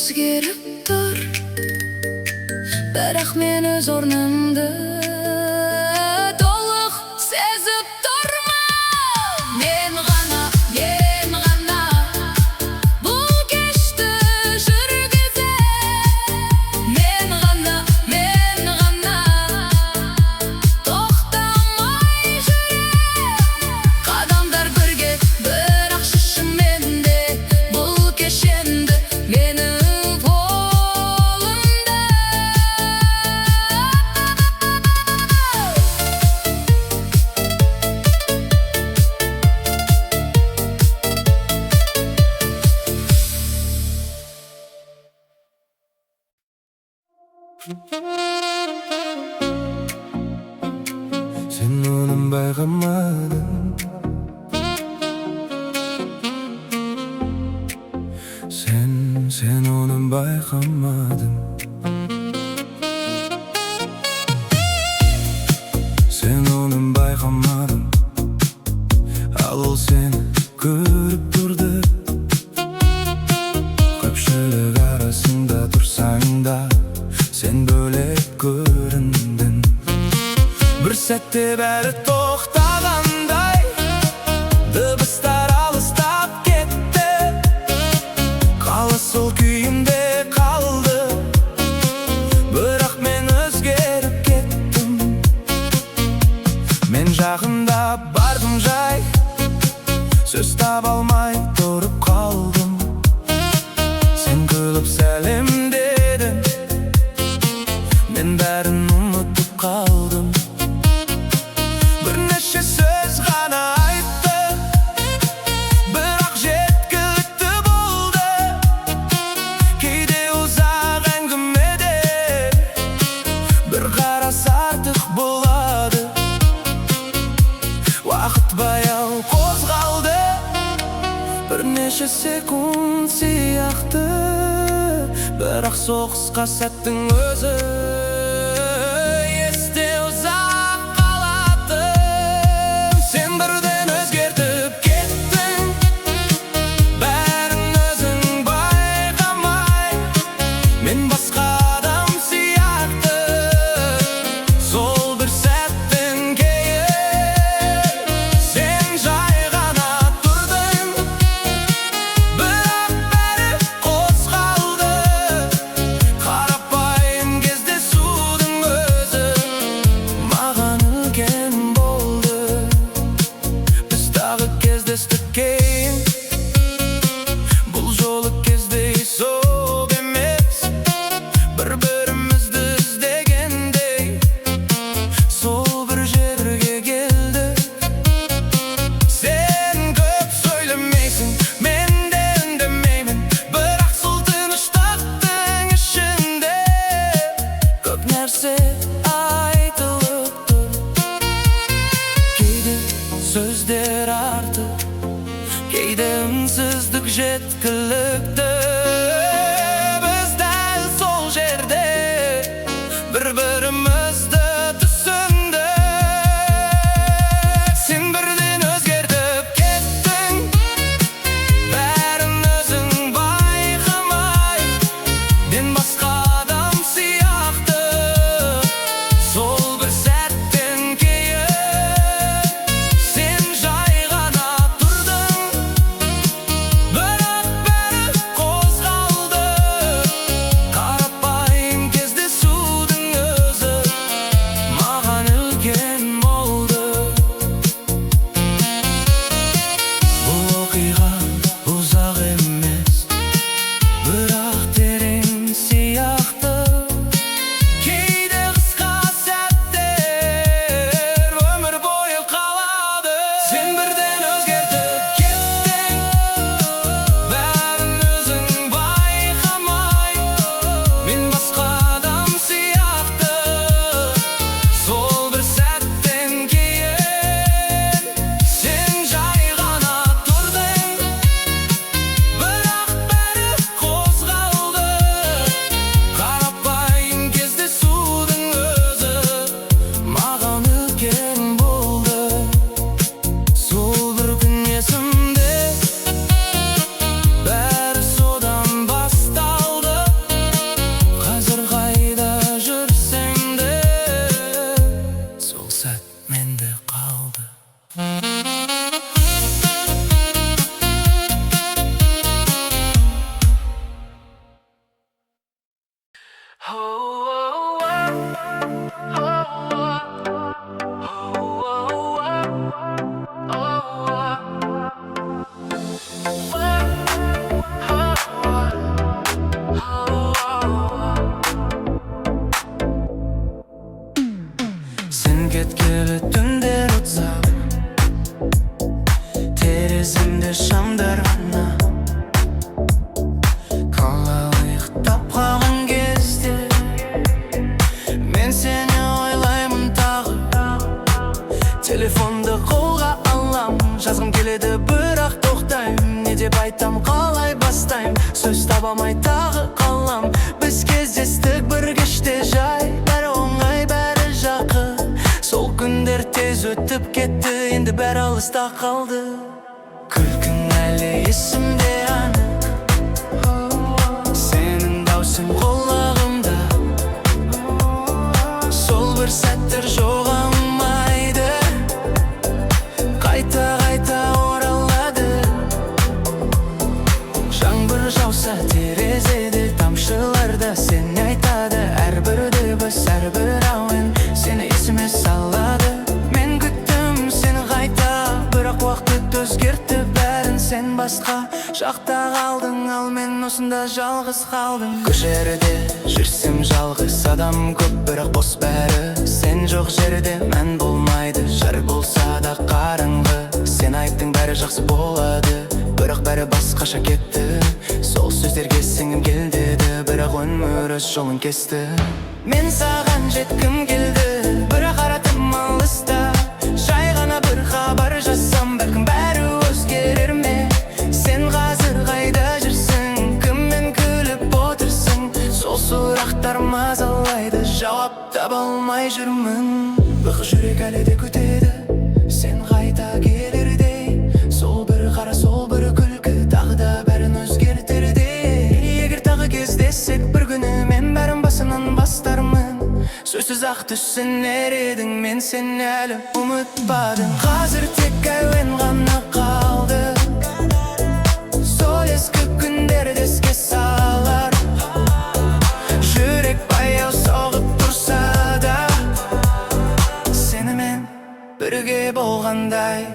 өзгеріп тұр, бірақ мен өз орнымды толық сезіп тұрмын. Мен ғана бұл кешті жүргізем. Мен ғана тоқтамай жүрем. Қадамдар бірге, бірақ шешім менде. Бұл кешенді менің қолымда. Sen onun bayqamadın, sen onun bayqamadın. Sen onun bayqamadın, al ol seni görüp durdu. Köpçülük arasında dursan da sen böyle göründün. Bir sette beri to'xtaganday, dыбыстар alыстап ketdi. Qala sol kuyimde qaldı, biroq men o'zgarib ketdim. Men жағында bardim jay, söz tabalmay turib qaldim. Sen kulib salim dedin, men bärin unutib qaldim. Neşe söz ғана айтты, бірақ жеткілікті болды. Кейде ұзақ әңгімеде бір қарас артық болады. Уақыт баяу қозғалды, бірнеше секунд сияқты, бірақ соғысқа сәттің өзі есте ұзақ қалады. Sen birden özgertip kettin, bärin özüň baygamay. Men başga adam siýakdy, sol bir sätden keyin sen jay gana turdun, biroq bäri qozgaldy. Karapayym gezde suwdyň özü magan ülken boldy. Kezdestik keyin, bul jolu kezdeysoq emes. Bir-birimizdi izdegendey, sol bir jerge geldik. Sen köp söylemeysin, men de ündemeymin, biroq sol tınçlyktın içinde köp nerse aytylypdyr. Кейде sözler artık, кейде ünsüzlük жеткілікті. Biz däl sol jerde bir-birimizdi түсіндік. Sen birden özgertip kettin, bärin özüň baygamay. Men başga adam siýakdy, sol bir sätden keyin sen jay gana turdun, biroq bäri Sen ketkeli түндер ұзақ, тереземде шамдар ғана. Қалай ұйықтап қалған кезде мен сені ойлаймын тағы. Телефонды қолға алам, жазғым келеді бірақ тоқтаймын. Не деп айтам, қалай бастайым, сөз табамай тағы қалам. Біз кездестік бір кеште жай, бәрі оңай, бәрі жақы. Сол күндер тез өтіп кетті, енді бәрі алыста қалды. Күлкің әлі есімде анық, сенің даусың құлағымда. Сол бір сәттер жоғалмайды, қайта оралады. Жаңбыр жауса терезеде, тамшыларда сен айтады. Әрбір дыбыс, әрбір әуен сені есіме салады. Мен күттім сені қайта, бірақ уақыт өзгертті бәрін. Сен басқа жақта қалдың, ал мен осында жалғыз қалдым. Көшерде жүрсем жалғыз, адам көп бірақ бос бәрі. Сен жоқ жерде мән болмайды, жар болса да қараңғы. Сен айттың бәрі жақсы болады, бірақ бәрі басқаша кетті. Сол сөздерге сіңім келдеді, бірақ өмір өз жолын кесті. Мен саған жеткім келді, бірақ аратым алыста. Жай ғана бір хабар жазсам, бәлкім бәрі өзгерер ме? Сен қазір қайда жүрсің, кіммен күліп отырсың? Сол сұрақтар мазалайды, жауап таба алмай жүрмін. Бір жүрек әлі де күтеді, сен қайта келердей. Сол бір қара, сол бір күлкі, тағы да бәрін өзгертердей. Егер тағы кездессек бір күні, мен бәрін басынан бастармын. Сөзсіз ақ түсінер едің, мен сені әлі ұмытпадым. Қазір тек әуен ғана қалды, сол ескі күндерді еске салар. Жүрек баяу соғып тұрса да, сенімен бірге болғандай.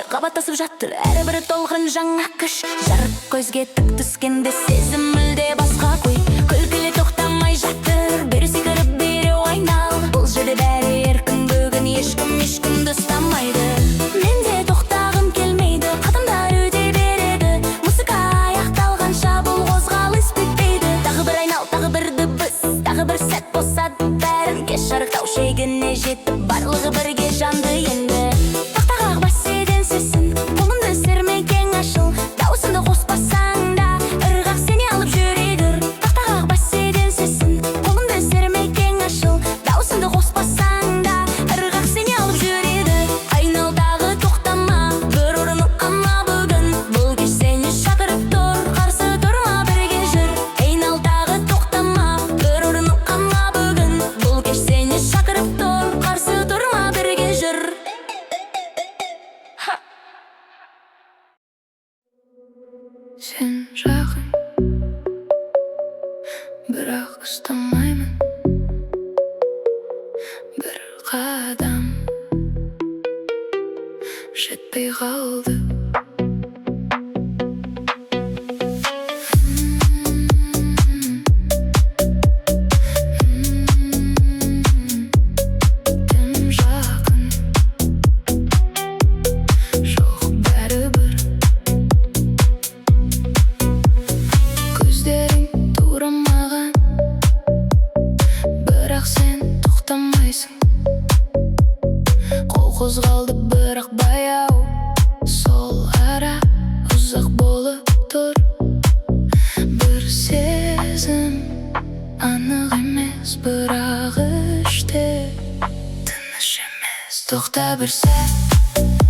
Қабаттасып жатыр әрбірі толқын жаңа күш. Жарық көзге тік түскенде сезім мүлде басқа қой. Күлкілі тоқтамай жатыр, бері секіріп бері ойнал. Бұл жерде бәрі еркін, бүгін ешкімді ұстамайды. Менде тоқтағым келмейді, қадамдар өте береді. Музыка Sen жақын, бірақ ұстамаймын. Бір қадам жетпей қалды. Қозғалды бірақ баяу, сол ара ұзақ болып тұр. Бір сезім анық емес, бірақ іште тыныш емес. Тоқта бір сәт,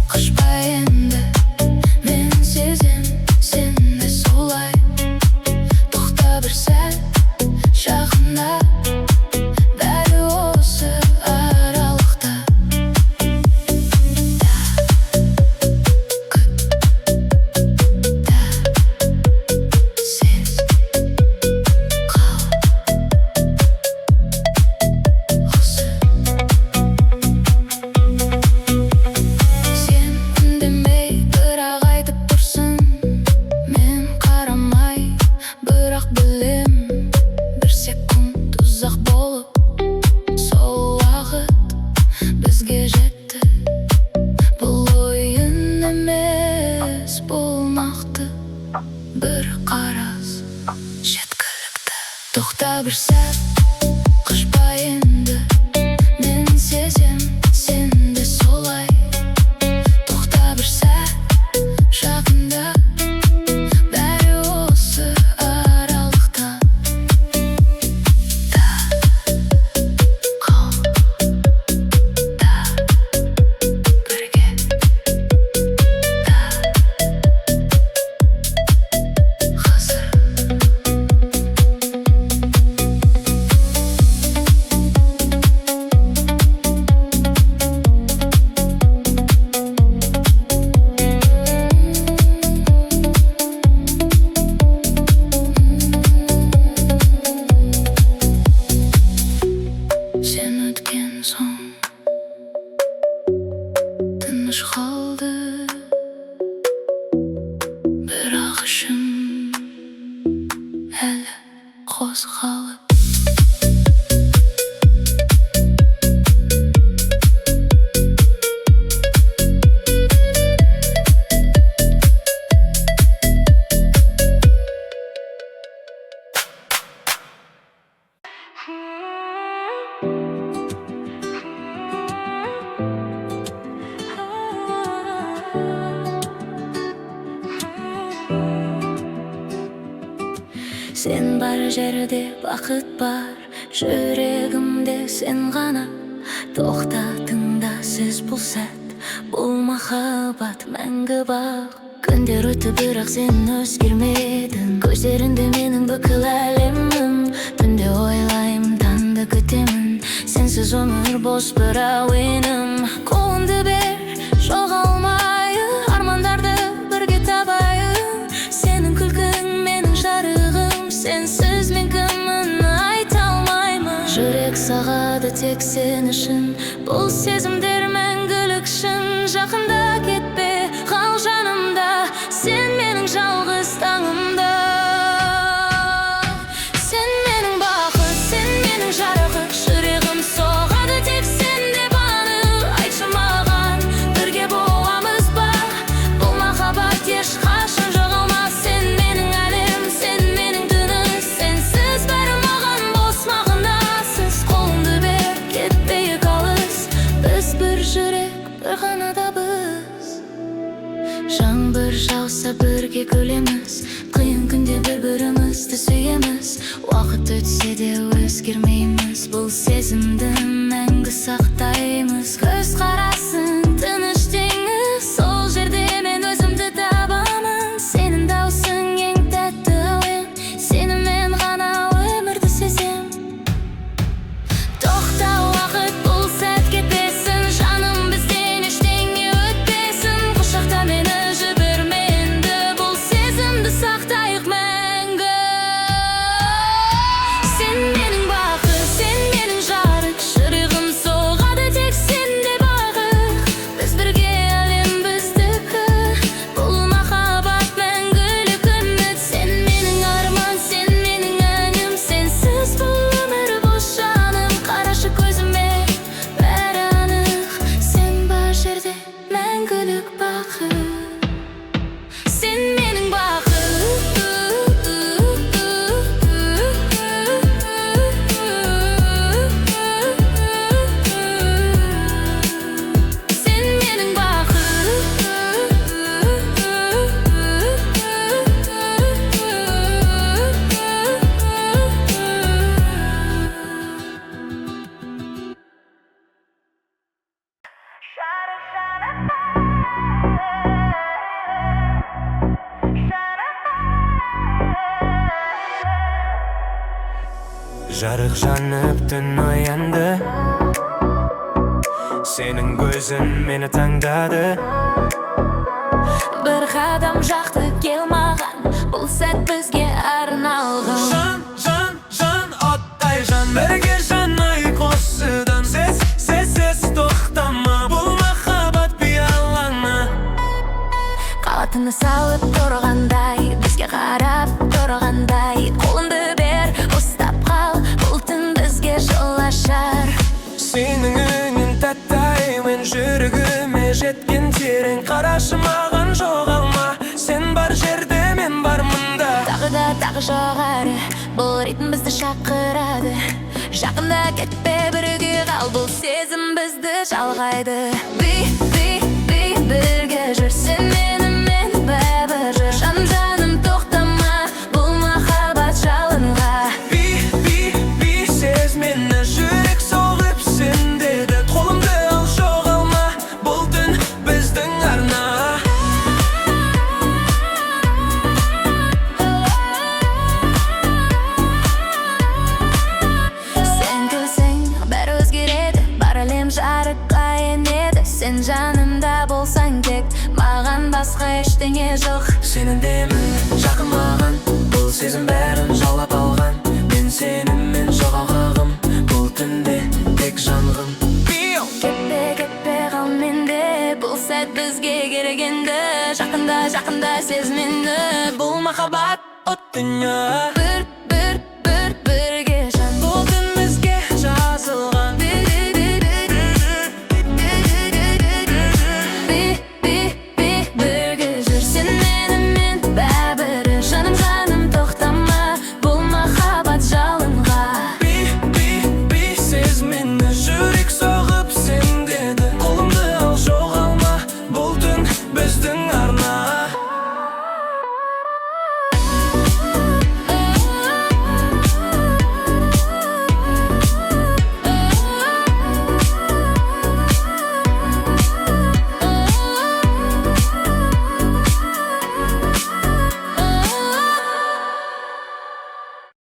қашпа енді, мен сезем, сен де солай. Тоқта бір сәт, жақында бір қарас жеткілікті. Тоқта бір сәт, қашпа енді, мен сезем, сен де солай. Тоқта бір сәт, жақында бәрі осы аралықта. Да, қал, да, бірге. Сен өткен соң тыныш қалды, бірақ ішім әлі қозғалып. Сен бар жерде бақыт бар, жүрегімде сен ғана. Тоқта тыңда сіз бұл сәт, бұл махаббат мәңгі бақ. Күндер өтті бірақ сен өзгермедің, көздерінде менің бүкіл әлемім. Түнде ойлаймын, таңды күтемін, сенсіз өмір бос бір әуенім. Қолыңды бер, жоғалмайын, армандарды бірге табайын. Сенің күлкің менің жарығым, сенсіз мен кіммін айта алмаймын. Жүрек сағады тек сен үшін, бұл сезімдер мәңгілік шын. Жақында кетпе, қал жанымда, сен менің жалғыз таңымда. Сен менің бақыт, сен менің жарығы, жүрегім соғады тек сен деп анық. Айтшы маған, бірге боламыз ба, бұл махаббат ешқашан жоғалмас. Сен менің әлем, сен менің түнім, сенсіз бәрі маған бос мағынасыз. Қолыңды бер, кетпейік алыс, біз бір жүрек, бір ғана да біз. Жаңбыр жауса бірге күлеміз, қиын күнде бір-бірімізді сүйеміз. Уақыт өтсе де өзгермейміз, бұл сезімді мәңгі сақтаймыз. Көз қарасын тыныш теңіз, сол жерде мен өзімді табамын. Сенің даусың ең тәтті әуен, сенімен ғана өмірді сезем. Тоқта уақыт, бұл сәт кетпесін, жаным бізден ештеңе өтпесін. Құшақта мені жіберме енді, бұл сезімді сақта. Жарық жанып түн оянды, сенің көзің мені таңдады. Bir qadam жақты кел маған, бұл сәт бізге арналған. Жан, оттай жан, бірге жанайық осыдан. Сез тоқтама, бұл махаббат пиалаңа. Қабатыны салып тұрғандай, бізге қарап тұрғандай, қолыңды бер, ұстап қал, бұл түн бізге жол ашар. Сенің үнің тәттай, мен жүрегіме жеткен терең. Қарашы маған, жоғалма, сен бар жерде, мен бар мұнда. Тағы да тағы жоғары, бұл ритм бізді шақырады. Жақында кетпе, бірге қал, бұл сезім бізді жалғайды. Бірге жүрсен менімен бәрібір жүр. Жаным тоқтама, бұл махаббат жалынға. Сез мені, жүрек соғып сендеді. Қолымды ал, жоғалма, бұл түн біздің арна. Сен күлсең, бәрі өзгереді, бар әлем жарыққа енеді. Сен жанымда болсаң тек, маған басқа ештеңе жоқ. Сенің демің жақын маған, бұл сезім бәрін жаулап алған. Мен сенімен жоғалғым, бұл түнде тек жанғым. Кетпе қал менде, бұл сәт бізге керек енді. Жақында сезім мені, бұл махаббат От дүние